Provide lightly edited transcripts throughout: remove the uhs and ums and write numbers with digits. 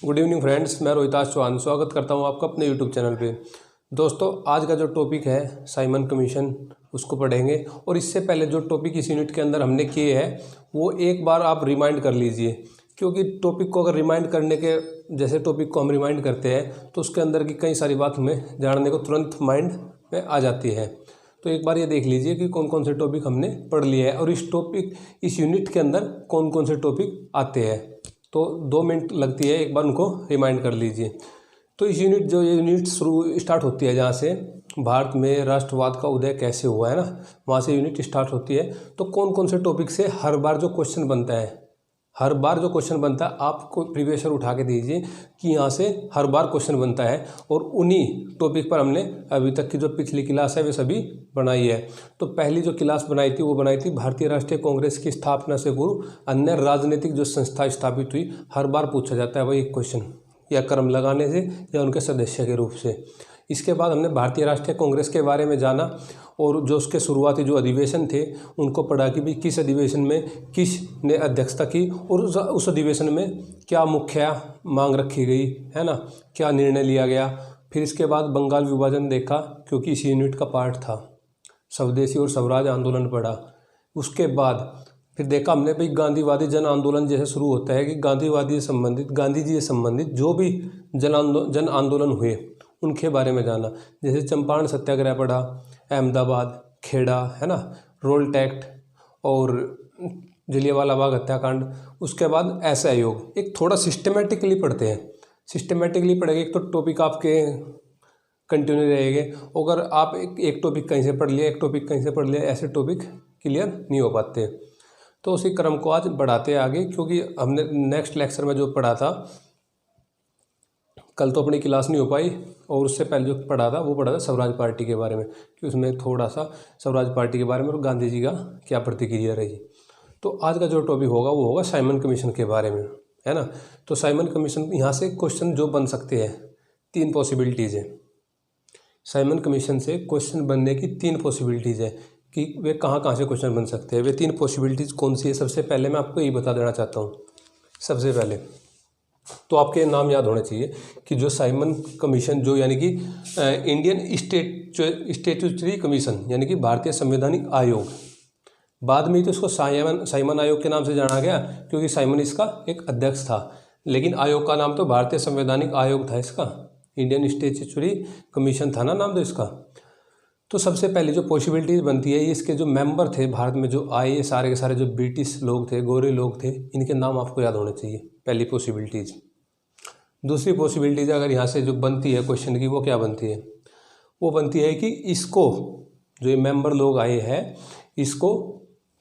Good evening friends, मैं रोहिताश चौहान स्वागत करता हूं आपका अपने यूट्यूब चैनल पे। दोस्तों, आज का जो टॉपिक है साइमन कमीशन, उसको पढ़ेंगे। और इससे पहले जो टॉपिक इस यूनिट के अंदर हमने किए हैं वो एक बार आप रिमाइंड कर लीजिए, क्योंकि टॉपिक को अगर रिमाइंड करने के जैसे टॉपिक को हम रिमाइंड करते हैं तो उसके अंदर की कई सारी बात हमें जानने को तुरंत माइंड में आ जाती है। तो एक बार ये देख लीजिए कि कौन कौन से टॉपिक हमने पढ़ लिए हैं और इस यूनिट के अंदर कौन कौन से टॉपिक आते हैं। तो 2 मिनट लगती है, एक बार उनको रिमाइंड कर लीजिए। तो ये यूनिट शुरू स्टार्ट होती है जहाँ से भारत में राष्ट्रवाद का उदय कैसे हुआ है ना, वहाँ से यूनिट स्टार्ट होती है। तो कौन कौन से टॉपिक से हर बार जो क्वेश्चन बनता है, आपको प्रीवियस ईयर उठा के दीजिए कि यहाँ से हर बार क्वेश्चन बनता है। और उन्हीं टॉपिक पर हमने अभी तक की जो पिछली क्लास है वे सभी बनाई है। तो पहली जो क्लास बनाई थी वो बनाई थी भारतीय राष्ट्रीय कांग्रेस की स्थापना से पूर्व अन्य राजनीतिक जो संस्था स्थापित हुई। हर बार पूछा जाता है वही क्वेश्चन, या क्रम लगाने से या उनके सदस्य के रूप से। इसके बाद हमने भारतीय राष्ट्रीय कांग्रेस के बारे में जाना और जो उसके शुरुआती जो अधिवेशन थे उनको पढ़ा कि भाई किस अधिवेशन में किसने अध्यक्षता की और उस अधिवेशन में क्या मुख्य मांग रखी गई है ना, क्या निर्णय लिया गया। फिर इसके बाद बंगाल विभाजन देखा, क्योंकि इस यूनिट का पार्ट था। स्वदेशी और स्वराज आंदोलन पढ़ा। उसके बाद फिर देखा हमने भाई गांधीवादी जन आंदोलन जैसे शुरू होता है कि गांधी जी से संबंधित जो भी जन आंदोलन हुए उनके बारे में जाना। जैसे चंपारण सत्याग्रह पढ़ा, अहमदाबाद, खेड़ा है ना, रोल टैक्ट और जलियांवाला बाग हत्याकांड। उसके बाद ऐसा आयोग एक थोड़ा सिस्टमेटिकली पढ़ते हैं। सिस्टमेटिकली पढ़ेंगे एक तो टॉपिक आपके कंटिन्यू रहेंगे। अगर आप एक टॉपिक कहीं से पढ़ लिया, एक टॉपिक कहीं से पढ़ लिया, ऐसे टॉपिक क्लियर नहीं हो पाते। तो उसी क्रम को आज बढ़ाते हैं आगे, क्योंकि हमने नेक्स्ट लेक्चर में जो पढ़ा था, कल तो अपनी क्लास नहीं हो पाई, और उससे पहले जो पढ़ा था वो पढ़ा था स्वराज पार्टी के बारे में, कि उसमें थोड़ा सा स्वराज पार्टी के बारे में और गांधी जी का क्या प्रतिक्रिया रही। तो आज का जो टॉपिक होगा वो होगा साइमन कमीशन के बारे में, है ना। तो साइमन कमीशन, यहाँ से क्वेश्चन जो बन सकते हैं 3 पॉसिबिलिटीज़ है। साइमन कमीशन से क्वेश्चन बनने की 3 पॉसिबिलिटीज़ है कि वे कहाँ कहाँ से क्वेश्चन बन सकते हैं। वे 3 पॉसिबिलिटीज़ कौन सी है, सबसे पहले मैं आपको यही बता देना चाहता हूँ। सबसे पहले तो आपके नाम याद होने चाहिए कि जो साइमन कमीशन, जो यानी कि इंडियन स्टैट्यूटरी कमीशन, यानी कि भारतीय संवैधानिक आयोग, बाद में तो इसको साइमन आयोग के नाम से जाना गया, क्योंकि साइमन इसका एक अध्यक्ष था। लेकिन आयोग का नाम तो भारतीय संवैधानिक आयोग था, इसका इंडियन स्टैट्यूटरी कमीशन था ना नाम तो इसका। तो सबसे पहले जो पॉसिबिलिटीज बनती है, ये इसके जो मेंबर थे भारत में जो आए, ये सारे के सारे जो ब्रिटिश लोग थे, गोरे लोग थे, इनके नाम आपको याद होने चाहिए, पहली पॉसिबिलिटीज। दूसरी पॉसिबिलिटीज अगर यहाँ से जो बनती है क्वेश्चन की, वो क्या बनती है, वो बनती है कि इसको जो ये मेंबर लोग आए हैं, इसको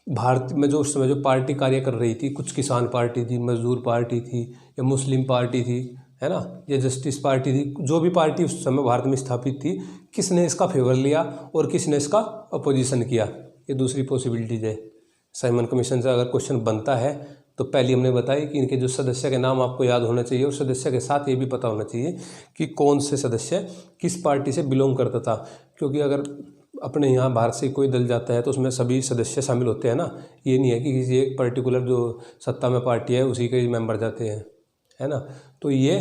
भारत में जो उस समय जो पार्टी कार्य कर रही थी, कुछ किसान पार्टी थी, मजदूर पार्टी थी, या मुस्लिम पार्टी थी, है ना, या जस्टिस पार्टी थी, जो भी पार्टी उस समय भारत में स्थापित थी, किसने इसका फेवर लिया और किसने इसका अपोजिशन किया। ये दूसरी पॉसिबिलिटीज है। साइमन कमीशन से अगर क्वेश्चन बनता है तो पहले हमने बताया कि इनके जो सदस्य के नाम आपको याद होना चाहिए, और सदस्य के साथ ये भी पता होना चाहिए कि कौन से सदस्य किस पार्टी से बिलोंग करता था। क्योंकि अगर अपने यहाँ भारत से कोई दल जाता है तो उसमें सभी सदस्य शामिल होते हैं ना, ये नहीं है कि किसी एक पर्टिकुलर जो सत्ता में पार्टी है उसी के मेंबर जाते हैं, है ना। तो ये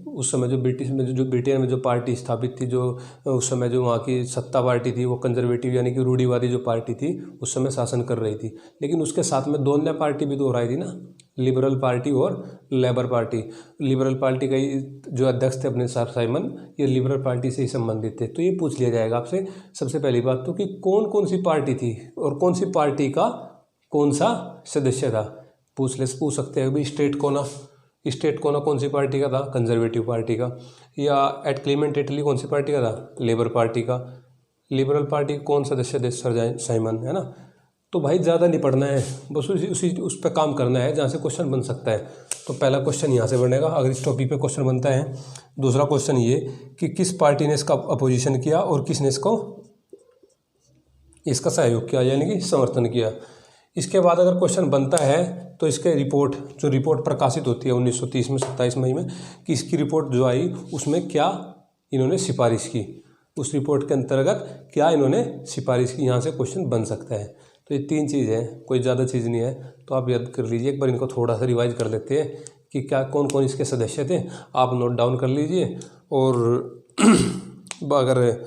उस समय जो ब्रिटेन में जो पार्टी स्थापित थी, जो उस समय जो वहाँ की सत्ता पार्टी थी, वो कंजर्वेटिव यानी कि रूढ़िवादी जो पार्टी थी उस समय शासन कर रही थी। लेकिन उसके साथ में 2 अन्य पार्टी भी तो हो रही थी ना, लिबरल पार्टी और लेबर पार्टी। लिबरल पार्टी का जो अध्यक्ष थे अपने साइमन, ये लिबरल पार्टी से ही संबंधित थे। तो ये पूछ लिया जाएगा आपसे सबसे पहली बात तो कि कौन कौन सी पार्टी थी और कौन सी पार्टी का कौन सा सदस्य था। पूछ सकते हैं भाई स्टेट कोना कौन सी पार्टी का था, कंजर्वेटिव पार्टी का, या एट क्लेमेंट इटली कौन सी पार्टी का था, लेबर पार्टी का। लिबरल पार्टी कौन सदस्य थे, सर साइमन, है ना। तो भाई ज़्यादा नहीं पढ़ना है, बस उस पर काम करना है जहाँ से क्वेश्चन बन सकता है। तो पहला क्वेश्चन यहाँ से बनेगा अगर इस टॉपिक पे क्वेश्चन बनता है। दूसरा क्वेश्चन ये कि किस पार्टी ने इसका अपोजिशन किया और किसने इसका सहयोग किया, यानी कि समर्थन किया। इसके बाद अगर क्वेश्चन बनता है तो इसके रिपोर्ट प्रकाशित होती है 1930 में 27 मई में, कि इसकी रिपोर्ट जो आई उसमें क्या इन्होंने सिफारिश की, उस रिपोर्ट के अंतर्गत क्या इन्होंने सिफारिश की। यहाँ से क्वेश्चन बन सकता है। तो ये 3 चीज़ है, कोई ज़्यादा चीज़ नहीं है, तो आप याद कर लीजिए। एक बार इनको थोड़ा सा रिवाइज कर लेते हैं कि क्या कौन कौन इसके सदस्य थे, आप नोट डाउन कर लीजिए। और अगर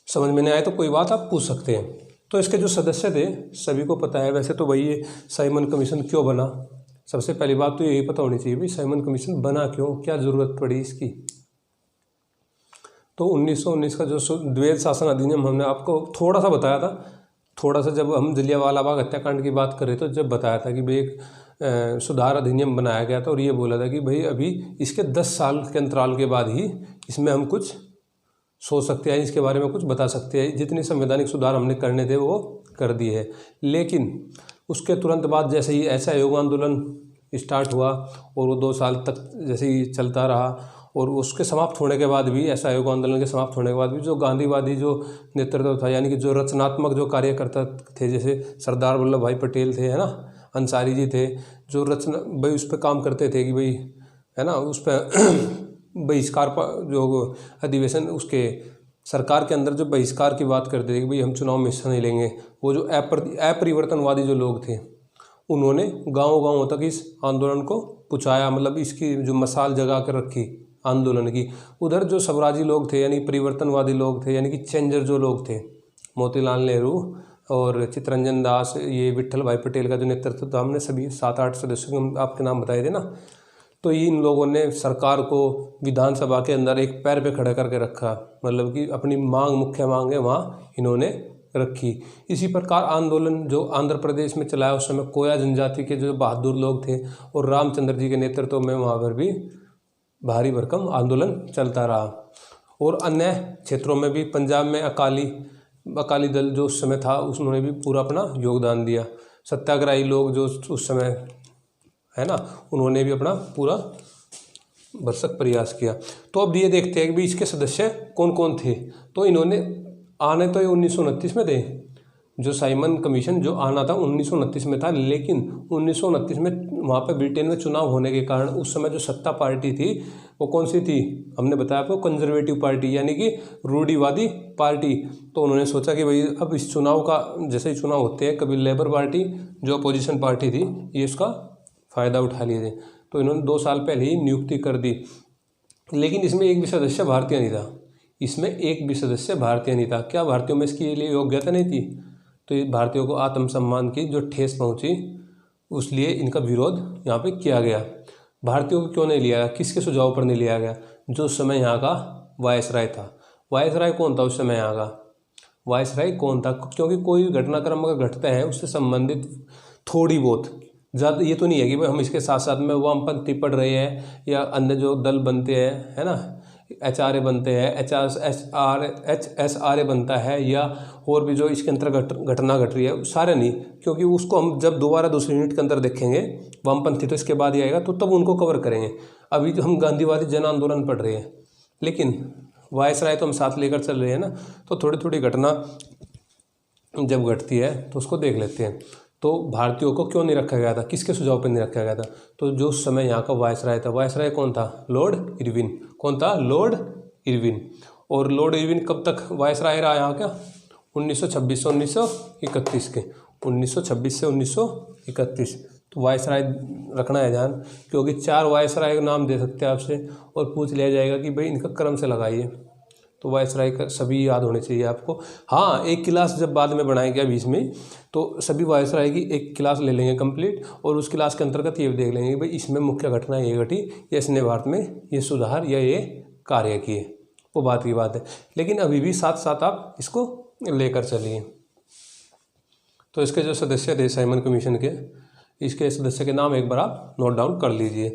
समझ में नहीं आए तो कोई बात आप पूछ सकते हैं। तो इसके जो सदस्य थे सभी को पता है वैसे तो भाई, ये साइमन कमीशन क्यों बना। सबसे पहली बात तो यही पता होनी चाहिए भाई साइमन कमीशन बना क्यों, क्या ज़रूरत पड़ी इसकी। तो 1919 का जो द्वैध शासन अधिनियम हमने आपको थोड़ा सा बताया था, थोड़ा सा जब हम जलियांवाला बाग हत्याकांड की बात कर रहे थे, जब बताया था कि भाई एक सुधार अधिनियम बनाया गया था और ये बोला था कि भाई अभी इसके 10 साल के अंतराल के बाद ही इसमें हम कुछ सोच सकते हैं, इसके बारे में कुछ बता सकते हैं। जितने संवैधानिक सुधार हमने करने थे वो कर दिए हैं। लेकिन उसके तुरंत बाद जैसे ही ऐसा योग आंदोलन स्टार्ट हुआ और वो 2 साल तक जैसे ही चलता रहा, और उसके समाप्त होने के बाद भी, ऐसा योग आंदोलन के समाप्त होने के बाद भी जो गांधीवादी जो नेतृत्व था, यानी कि जो रचनात्मक जो कार्यकर्ता थे, जैसे सरदार वल्लभ भाई पटेल थे, है ना, अंसारी जी थे, जो रचना भाई उस पर काम करते थे कि भाई, है ना, उस पर बहिष्कार जो अधिवेशन उसके सरकार के अंदर जो बहिष्कार की बात करते थे कि भाई हम चुनाव में हिस्सा नहीं लेंगे, वो जो अपरिवर्तनवादी जो लोग थे उन्होंने गाँव तक इस आंदोलन को पहुँचाया, मतलब इसकी जो मसाल जगा कर रखी आंदोलन की। उधर जो स्वराजी लोग थे यानी परिवर्तनवादी लोग थे, यानी कि चेंजर जो लोग थे, मोतीलाल नेहरू और चित्तरंजन दास, ये विट्ठल भाई पटेल का जो नेतृत्व था, हमने सभी 7-8 सदस्यों को आपके नाम बताए थे ना। तो इन लोगों ने सरकार को विधानसभा के अंदर एक पैर पे खड़ा करके रखा, मतलब कि अपनी मांग, मुख्य मांग है वहाँ इन्होंने रखी। इसी प्रकार आंदोलन जो आंध्र प्रदेश में चलाया उस समय कोया जनजाति के जो बहादुर लोग थे और रामचंद्र जी के नेतृत्व में वहाँ पर भी भारी भरकम आंदोलन चलता रहा। और अन्य क्षेत्रों में भी, पंजाब में अकाली दल जो उस समय था उन्होंने भी पूरा अपना योगदान दिया। सत्याग्रही लोग जो उस समय, है ना, उन्होंने भी अपना पूरा भरसक प्रयास किया। तो अब ये देखते हैं कि इसके सदस्य कौन कौन थे। तो इन्होंने आने तो ये 1929 में थे, जो साइमन कमीशन जो आना था 1929 में था, लेकिन 1929 में वहाँ पे ब्रिटेन में चुनाव होने के कारण उस समय जो सत्ता पार्टी थी वो कौन सी थी, हमने बताया आपको, कंजर्वेटिव पार्टी, यानी कि रूढ़िवादी पार्टी। तो उन्होंने सोचा कि भाई अब इस चुनाव का, जैसे ही चुनाव होते हैं कभी लेबर पार्टी जो अपोजिशन पार्टी थी ये इसका फ़ायदा उठा लिए थे। तो इन्होंने 2 साल पहले ही नियुक्ति कर दी। लेकिन इसमें एक भी सदस्य भारतीय नहीं था, इसमें एक भी सदस्य भारतीय नहीं था। क्या भारतीयों में इसके लिए योग्यता नहीं थी? तो ये भारतीयों को आत्मसम्मान की जो ठेस पहुंची, उसलिए इनका विरोध यहाँ पे किया गया। भारतीयों को क्यों नहीं लिया गया, किसके सुझाव पर नहीं लिया गया? जो उस समय यहाँ का वायसराय था। वायसराय कौन था उस समय यहाँ का? वायसराय कौन था? क्योंकि कोई घटनाक्रम अगर घटता है उससे संबंधित थोड़ी बहुत, ज़्यादा ये तो नहीं है कि भाई हम इसके साथ साथ में वामपंथी पढ़ रहे हैं या अन्य जो दल बनते हैं, है ना, HRA बनते हैं, HSRA बनता है, या और भी जो इसके अंतर्गत घटना घट रही है, सारे नहीं, क्योंकि उसको हम जब दोबारा दूसरी यूनिट के अंदर देखेंगे, वामपंथी तो इसके बाद ही आएगा, तो तब उनको कवर करेंगे। अभी जो हम गांधीवादी जन आंदोलन पढ़ रहे हैं, लेकिन वायसराय तो हम साथ लेकर चल रहे हैं ना, तो थोड़ी थोड़ी घटना जब घटती है तो उसको देख लेते हैं। तो भारतीयों को क्यों नहीं रखा गया था, किसके सुझाव पर नहीं रखा गया था? तो जो उस समय यहाँ का वायसराय था, वायसराय कौन था? Lord Irwin. कौन था? Lord Irwin. और लॉर्ड इरविन कब तक वायसराय रहा यहाँ का? 1926 से 1931 के, 1926 से 1931। तो वायसराय रखना है ध्यान, क्योंकि 4 वायसराय का नाम दे सकते हैं आपसे और पूछ लिया जाएगा कि भाई इनका क्रम से लगाइए। तो वायसराय का सभी याद होने चाहिए आपको। हाँ, एक क्लास जब बाद में बनाया गया बीच में, तो सभी वायसराय की एक क्लास ले लेंगे कंप्लीट, और उस क्लास के अंतर्गत ये देख लेंगे कि भाई इसमें मुख्य घटना ये घटी, या इसने भारत में ये सुधार या ये कार्य किए, वो बात की बात है। लेकिन अभी भी साथ साथ आप इसको लेकर चलिए। तो इसके जो सदस्य थे साइमन कमीशन के, इसके सदस्य के नाम एक बार आप नोट डाउन कर लीजिए।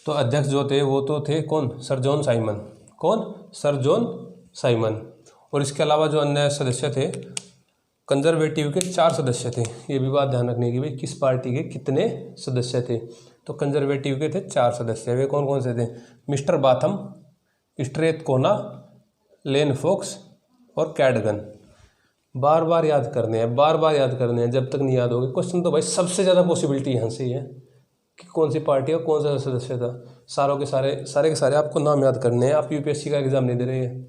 तो अध्यक्ष जो थे वो तो थे कौन? Sir John Simon. कौन? Sir John Simon. और इसके अलावा जो अन्य सदस्य थे, कंजर्वेटिव के 4 सदस्य थे। ये भी बात ध्यान रखने की, भाई किस पार्टी के कितने सदस्य थे। तो कंजर्वेटिव के थे 4 सदस्य। वे कौन कौन से थे? मिस्टर बाथम, स्ट्रेथकोना, लेन फोक्स और कैडगन। बार बार याद करने हैं, बार बार याद करने हैं, जब तक नहीं याद होगी क्वेश्चन तो भाई सबसे ज़्यादा पॉसिबिलिटी यहाँ से ही है कि कौन सी पार्टी और कौन सा सदस्य था। सारों के सारे आपको नाम याद करने हैं। आप यूपीएससी का एग्ज़ाम नहीं दे रहे हैं,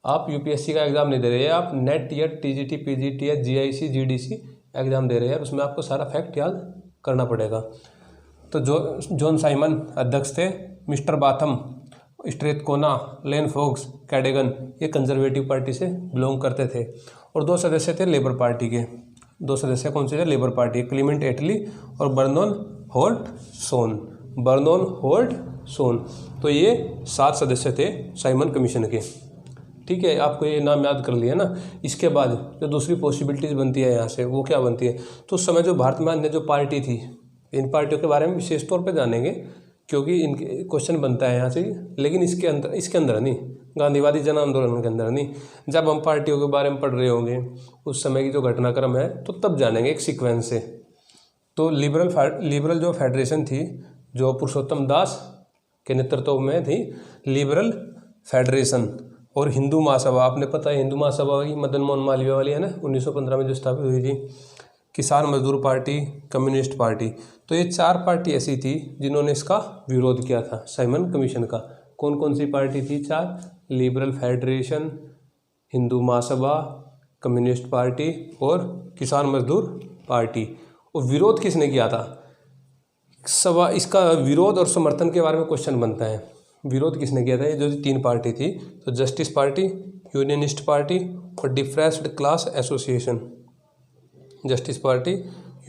आप यूपीएससी का एग्ज़ाम नहीं दे रहे हैं, आप नेट या टीजीटी, पीजीटी या जीआईसी, जीडीसी एग्ज़ाम दे रहे हैं। उसमें आपको सारा फैक्ट याद करना पड़ेगा। तो जॉन साइमन अध्यक्ष थे, मिस्टर बाथम, स्ट्रेथकोना, लेन फोक्स, कैडेगन, ये कंजर्वेटिव पार्टी से बिलोंग करते थे। और 2 सदस्य थे लेबर पार्टी के। 2 सदस्य कौन से थे लेबर पार्टी, क्लीमेंट एटली और बर्नोन होल्ट सोन। बर्नोन होल्ट सोन, तो ये 7 सदस्य थे साइमन कमीशन के। ठीक है, आपको ये नाम याद कर लिया ना। इसके बाद जो दूसरी पॉसिबिलिटीज़ बनती है यहाँ से, वो क्या बनती है, तो उस समय जो भारत में अन्य जो पार्टी थी, इन पार्टियों के बारे में विशेष तौर पे जानेंगे क्योंकि इनके क्वेश्चन बनता है यहाँ से। लेकिन इसके अंदर नहीं, गांधीवादी जन आंदोलन के अंदर नहीं। जब हम पार्टियों के बारे में पढ़ रहे होंगे उस समय की जो घटनाक्रम है, तो तब जानेंगे एक सीक्वेंस से। तो लिबरल जो फेडरेशन थी, जो पुरुषोत्तम दास के नेतृत्व में थी लिबरल फेडरेशन, और हिंदू महासभा, आपने पता है हिंदू महासभा की मदन मोहन मालवीय वाली है ना, 1915 में जो स्थापित हुई थी। किसान मजदूर पार्टी, कम्युनिस्ट पार्टी, तो ये 4 पार्टी ऐसी थी जिन्होंने इसका विरोध किया था साइमन कमीशन का। कौन कौन सी पार्टी थी 4? Liberal federation, Hindu Mahasabha, communist party और किसान मजदूर पार्टी। और विरोध किसने किया था? इसका विरोध और समर्थन के बारे में क्वेश्चन बनता है। विरोध किसने किया था? ये जो 3 पार्टी थी, तो जस्टिस पार्टी, यूनियनिस्ट पार्टी और depressed class association. Justice party,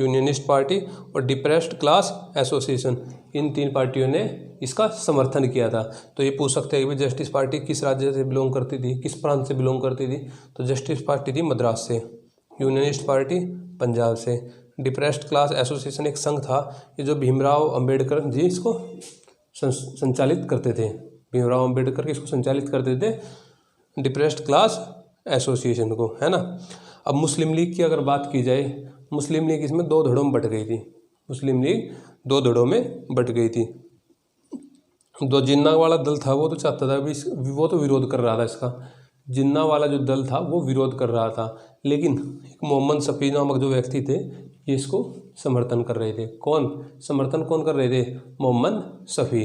unionist party और डिप्रेस्ड क्लास एसोसिएशन, इन 3 पार्टियों ने इसका समर्थन किया था। तो ये पूछ सकते हैं कि जस्टिस पार्टी किस राज्य से बिलोंग करती थी, किस प्रांत से बिलोंग करती थी? तो जस्टिस पार्टी थी मद्रास से, यूनियनिस्ट पार्टी पंजाब से, डिप्रेस्ड क्लास एसोसिएशन एक संघ था, ये जो भीमराव अंबेडकर जी इसको संचालित करते थे। भीमराव अंबेडकर इसको संचालित करते थे, डिप्रेस्ड क्लास एसोसिएशन को, है ना। अब मुस्लिम लीग की अगर बात की जाए, मुस्लिम लीग इसमें 2 धड़ों में बट गई थी। मुस्लिम लीग 2 धड़ों में बट गई थी। जो जिन्ना वाला दल था वो तो चाहता था भी, वो तो विरोध कर रहा था इसका। जिन्ना वाला जो दल था वो विरोध कर रहा था, लेकिन एक मोहम्मद शफी नामक जो व्यक्ति थे ये इसको समर्थन कर रहे थे। कौन समर्थन कौन कर रहे थे? मोहम्मद शफी।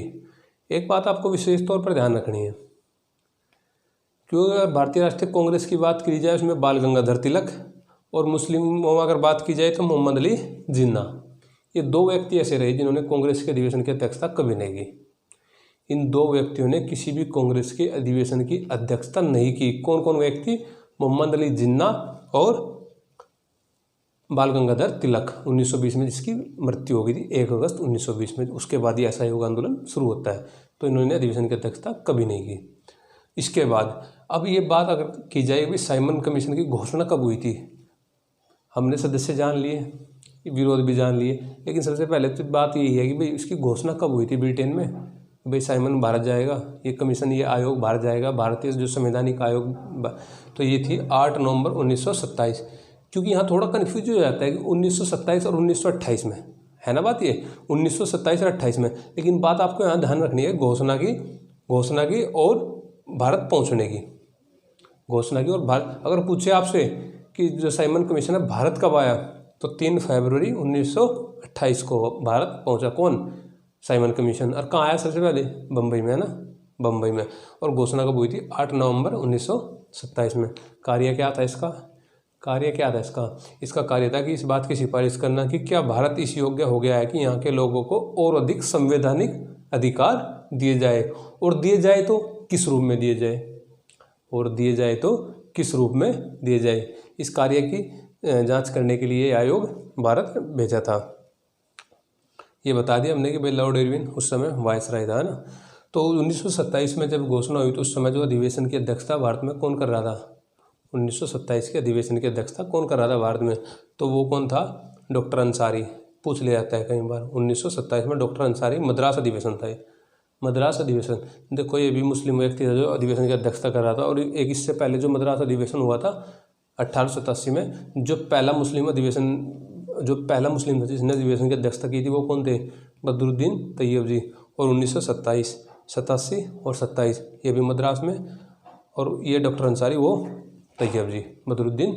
एक बात आपको विशेष तौर पर ध्यान रखनी है, क्योंकि भारतीय राष्ट्रीय कांग्रेस की बात की जाए उसमें बाल गंगाधर तिलक, और मुस्लिमों अगर बात की जाए तो मोहम्मद अली जिन्ना। ये 2 व्यक्ति ऐसे रहे जिन्होंने कांग्रेस के अधिवेशन की अध्यक्षता कभी नहीं की। इन 2 व्यक्तियों ने किसी भी कांग्रेस के अधिवेशन की अध्यक्षता नहीं की। कौन कौन व्यक्ति? मोहम्मद अली जिन्ना और बाल गंगाधर तिलक। 1920 में जिसकी मृत्यु हो गई थी 1 अगस्त 1920 में, उसके बाद ही असहयोग आंदोलन शुरू होता है। तो इन्होंने अधिवेशन की अध्यक्षता कभी नहीं की। इसके बाद अब ये बात अगर की जाए भी साइमन कमीशन की घोषणा कब हुई थी, हमने सदस्य जान लिए, विरोध भी जान लिए, लेकिन सबसे पहले तो बात यही है कि भाई इसकी घोषणा कब हुई थी ब्रिटेन में? भाई साइमन भारत जाएगा, ये कमीशन, ये आयोग भारत जाएगा, भारतीय जो संवैधानिक आयोग, तो ये थी 8 नवंबर 1927। क्योंकि यहाँ थोड़ा कन्फ्यूज हो जाता है कि 1927 और 1928 में, है ना बात, ये 1927 और 28 में। लेकिन बात आपको यहाँ ध्यान रखनी है घोषणा की और भारत पहुँचने की, घोषणा की और भारत। अगर पूछे आपसे कि जो साइमन कमीशन है भारत कब आया, तो 3 फरवरी 1928 को भारत पहुंचा। कौन? Simon commission. और कहाँ आया सबसे पहले? बम्बई में, है ना, बम्बई में। और घोषणा कब हुई थी? 8 नवंबर 1927 में। कार्य क्या था इसका? इसका कार्य था कि इस बात की सिफारिश करना कि क्या भारत इस योग्य हो गया है कि यहाँ के लोगों को और अधिक संवैधानिक अधिकार दिए जाए, और दिए जाए तो किस रूप में दिए जाए, इस कार्य की जांच करने के लिए आयोग भारत भेजा था। ये बता दिया हमने कि भाई लॉर्ड इरविन उस समय वायसराय था, है ना। तो 1927 में जब घोषणा हुई तो उस समय जो अधिवेशन की अध्यक्षता भारत में कौन कर रहा था? 1927 के अधिवेशन की अध्यक्षता कौन कर रहा था भारत में? तो वो कौन था? डॉक्टर अंसारी। पूछ लिया जाता है कई बार। 1927 में डॉक्टर अंसारी, मद्रास अधिवेशन था, मद्रास अधिवेशन। देखो ये भी मुस्लिम व्यक्ति था जो अधिवेशन की अध्यक्षता कर रहा था। और एक इससे पहले जो मद्रास अधिवेशन हुआ था 1887 में, जो पहला मुस्लिम था जिसने अधिवेशन की अध्यक्षता की थी वो कौन थे? बदरुद्दीन तैयब जी। और 1987 और 27 ये भी मद्रास में, और ये डॉक्टर अंसारी वो तैयब जी, बदरुद्दीन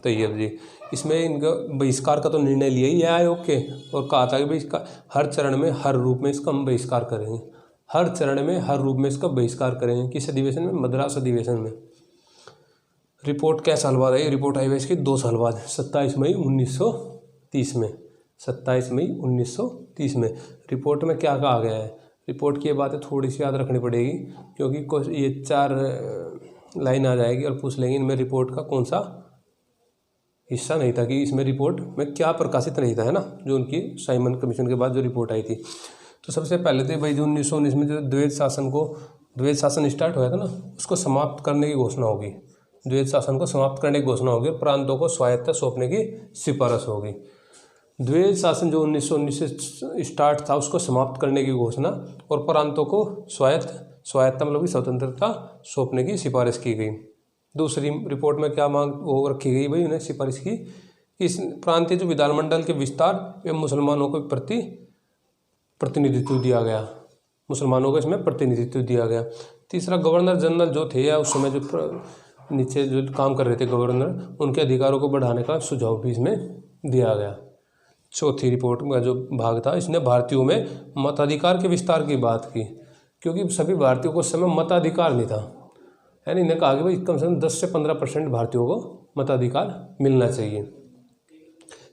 तैयब जी। इसमें इनका बहिष्कार का तो निर्णय लिया ही है आयोग के, और कहा था कि भाई इसका हर चरण में हर रूप में इसका हम बहिष्कार करेंगे, हर चरण में हर रूप में इसका बहिष्कार करेंगे। किस अधिवेशन में? मद्रास अधिवेशन में। रिपोर्ट क्या साल बाद आई? रिपोर्ट आई है इसकी 2 साल बाद, 27 मई 1930 में, 27 मई 1930 30 में। रिपोर्ट में क्या कहा गया है, रिपोर्ट की ये बातें थोड़ी सी याद रखनी पड़ेगी, क्योंकि कुछ ये 4 लाइन आ जाएगी और पूछ लेंगे इनमें रिपोर्ट का कौन सा हिस्सा नहीं था, कि इसमें रिपोर्ट में क्या प्रकाशित नहीं था, है ना, जो उनकी साइमन कमीशन के बाद जो रिपोर्ट आई थी। तो सबसे पहले तो भाई जो 1919 में जो द्वैध शासन स्टार्ट हुआ था ना, उसको समाप्त करने की घोषणा होगी। द्वैध शासन को समाप्त करने की घोषणा होगी और प्रांतों को स्वायत्तता सौंपने की सिफारिश होगी। द्वैध शासन जो 1919 से स्टार्ट था उसको समाप्त करने की घोषणा और प्रांतों को स्वायत्तता मतलब कि स्वतंत्रता सौंपने की सिफारिश की गई। दूसरी रिपोर्ट में क्या मांग वो रखी गई भाई, उन्हें सिफारिश की कि इस प्रांतीय जो विधानमंडल के विस्तार एवं मुसलमानों को प्रति प्रतिनिधित्व दिया गया, मुसलमानों को इसमें प्रतिनिधित्व दिया गया। तीसरा, गवर्नर जनरल जो थे या उस समय जो नीचे जो काम कर रहे थे गवर्नर, उनके अधिकारों को बढ़ाने का सुझाव भी इसमें दिया गया। चौथी रिपोर्ट का जो भाग था, इसने भारतीयों में मताधिकार के विस्तार की बात की, क्योंकि सभी भारतीयों को उस समय मताधिकार नहीं था, यानी इन्हें कहा कि भाई कम से कम 10 से 15% भारतीयों को मताधिकार मिलना चाहिए।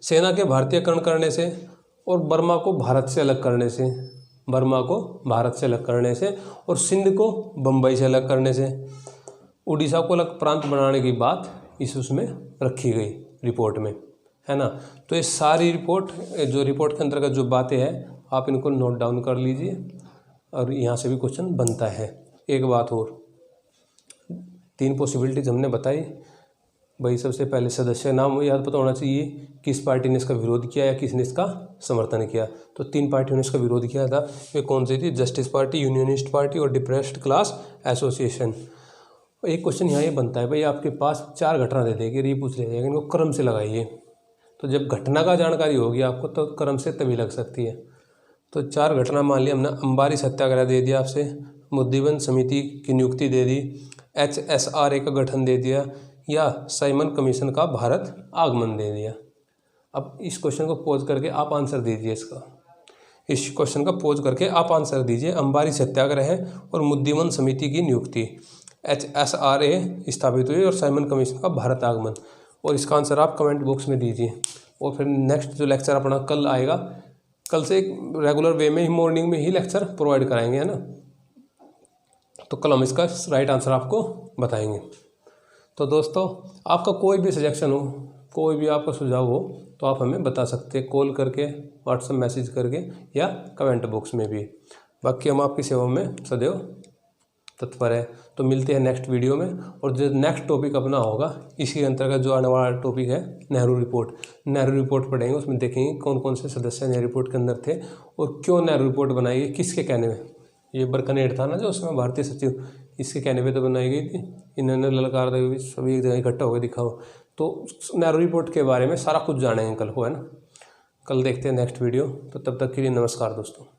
सेना के भारतीयकरण करने से और बर्मा को भारत से अलग करने से और सिंध को बम्बई से अलग करने से, उड़ीसा को अलग प्रांत बनाने की बात उसमें रखी गई रिपोर्ट में, है ना। तो ये सारी रिपोर्ट के अंतर्गत जो बातें हैं आप इनको नोट डाउन कर लीजिए और यहाँ से भी क्वेश्चन बनता है। एक बात और, 3 पॉसिबिलिटीज हमने बताई भाई। सबसे पहले सदस्य नाम याद पता होना चाहिए, किस पार्टी ने इसका विरोध किया या किसने इसका समर्थन किया। तो 3 पार्टियों ने इसका विरोध किया था, वे कौन सी थी, जस्टिस पार्टी, यूनियनिस्ट पार्टी और डिप्रेस्ड क्लास एसोसिएशन। एक क्वेश्चन यहाँ ये बनता है भाई, आपके पास 4 घटना दे देगी, ये पूछ लिया जाएगा इनको क्रम से लगाइए। तो जब घटना का जानकारी होगी आपको तो क्रम से तभी लग सकती है। तो 4 घटना मान लिया हमने, अंबारी सत्याग्रह दे दिया आपसे, मुद्दिबंध समिति की नियुक्ति दे दी, HSRA का गठन दे दिया, या साइमन कमीशन का भारत आगमन दे दिया। अब इस क्वेश्चन को पोज करके आप आंसर दीजिए, इस क्वेश्चन का पोज करके आप आंसर दीजिए। अंबारी सत्याग्रह और मुद्दिबंध समिति की नियुक्ति, HSRA स्थापित हुई और साइमन कमीशन का भारत आगमन, और इसका आंसर आप कमेंट बॉक्स में दीजिए। और फिर नेक्स्ट जो लेक्चर अपना कल आएगा, कल से एक रेगुलर वे में ही मॉर्निंग में ही लेक्चर प्रोवाइड कराएंगे, है ना। तो कल हम इसका राइट आंसर आपको बताएंगे। तो दोस्तों, आपका कोई भी सजेशन हो, कोई भी आपका सुझाव हो तो आप हमें बता सकते हैं, कॉल करके, व्हाट्सएप मैसेज करके या कमेंट बॉक्स में भी। बाकी हम आपकी सेवा में सदैव तत्पर है। तो मिलते हैं नेक्स्ट वीडियो में, और जो नेक्स्ट टॉपिक अपना होगा इसी अंतर्गत जो आने वाला टॉपिक है नेहरू रिपोर्ट पढ़ेंगे। उसमें देखेंगे कौन कौन से सदस्य नेहरू रिपोर्ट के अंदर थे और क्यों नेहरू रिपोर्ट बनाई गई, किसके कहने में। ये बरकनेर था ना जो उसमें भारतीय सचिव, इसके कहने पे तो बनाई गई थी। इन्होंने ललकार दे सभी एक जगह इकट्ठा होकर दिखाओ। तो नेहरू रिपोर्ट के बारे में सारा कुछ जानेंगे कल को, है ना। कल देखते हैं नेक्स्ट वीडियो। तो तब तक के लिए नमस्कार दोस्तों।